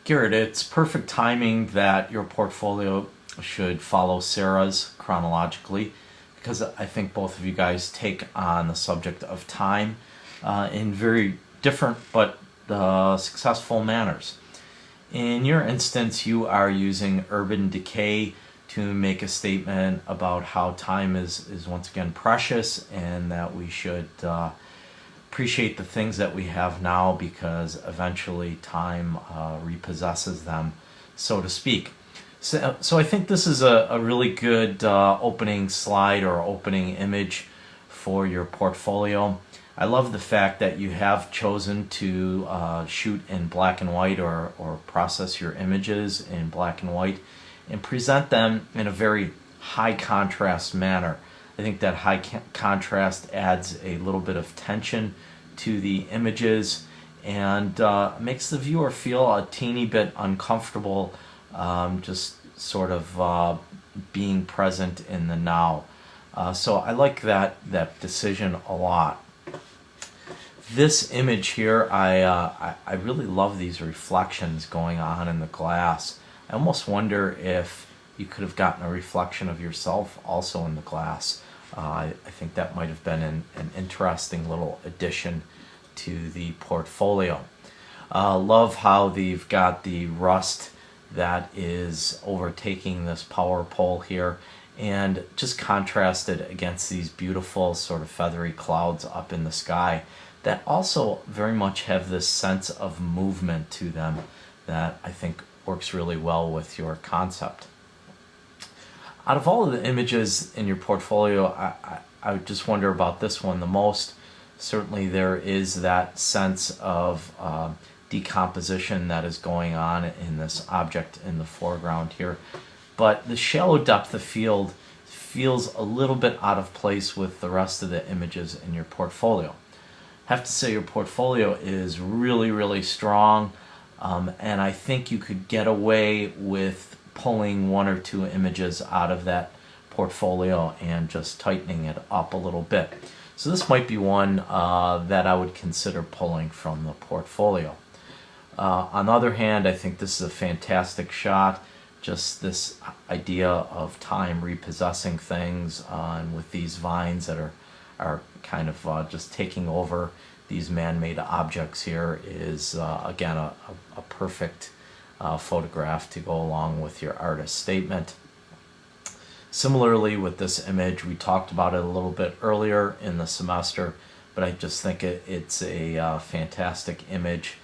Garrett, it's perfect timing that your portfolio should follow Sarah's chronologically, because I think both of you guys take on the subject of time in very different but successful manners. In your instance, you are using urban decay to make a statement about how time is once again precious, and that we should appreciate the things that we have now, because eventually time repossesses them, so to speak. So I think this is a really good opening slide or opening image for your portfolio. I love the fact that you have chosen to shoot in black and white, or process your images in black and white and present them in a very high contrast manner. I think that high contrast adds a little bit of tension to the images and makes the viewer feel a teeny bit uncomfortable, just sort of being present in the now. So I like that decision a lot. This image here, I really love these reflections going on in the glass. I almost wonder if you could have gotten a reflection of yourself also in the glass. I think that might have been an interesting little addition to the portfolio. Love how they've got the rust that is overtaking this power pole here, and just contrasted against these beautiful sort of feathery clouds up in the sky that also very much have this sense of movement to them that I think works really well with your concept. Out of all of the images in your portfolio, I would just wonder about this one the most. Certainly there is that sense of decomposition that is going on in this object in the foreground here. But the shallow depth of field feels a little bit out of place with the rest of the images in your portfolio. I have to say your portfolio is really, really strong, and I think you could get away with pulling one or two images out of that portfolio and just tightening it up a little bit. So this might be one that I would consider pulling from the portfolio. On the other hand, I think this is a fantastic shot. Just this idea of time repossessing things, and with these vines that are kind of just taking over these man-made objects here is again a perfect photograph to go along with your artist statement. Similarly with this image, we talked about it a little bit earlier in the semester, but I just think it's a fantastic image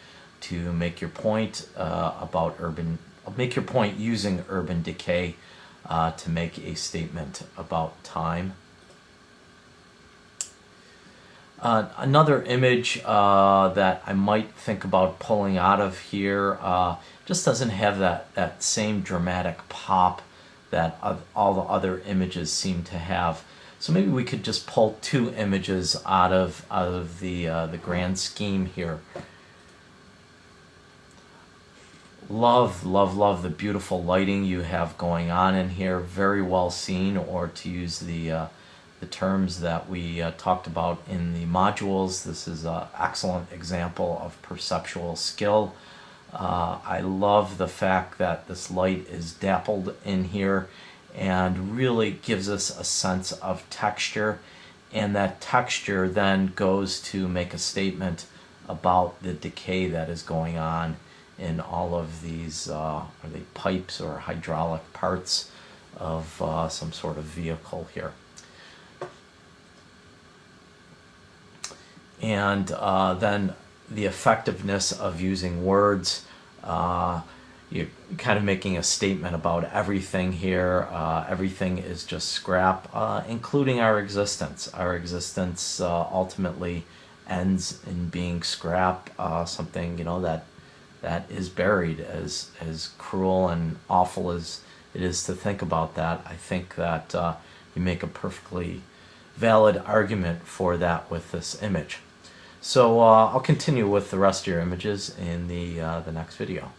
to make your point make your point using urban decay to make a statement about time. Another image that I might think about pulling out of here just doesn't have that same dramatic pop that all the other images seem to have. So maybe we could just pull two images out of the grand scheme here. Love, love, love the beautiful lighting you have going on in here. Very well seen, or to use the terms that we talked about in the modules, this is an excellent example of perceptual skill. I love the fact that this light is dappled in here and really gives us a sense of texture, and that texture then goes to make a statement about the decay that is going on in all of these are they pipes or hydraulic parts of some sort of vehicle here. And then the effectiveness of using words. You're kind of making a statement about everything here. Everything is just scrap, including our existence. Our existence ultimately ends in being scrap, something that is buried. As cruel and awful as it is to think about that, I think that you make a perfectly valid argument for that with this image. So I'll continue with the rest of your images in the next video.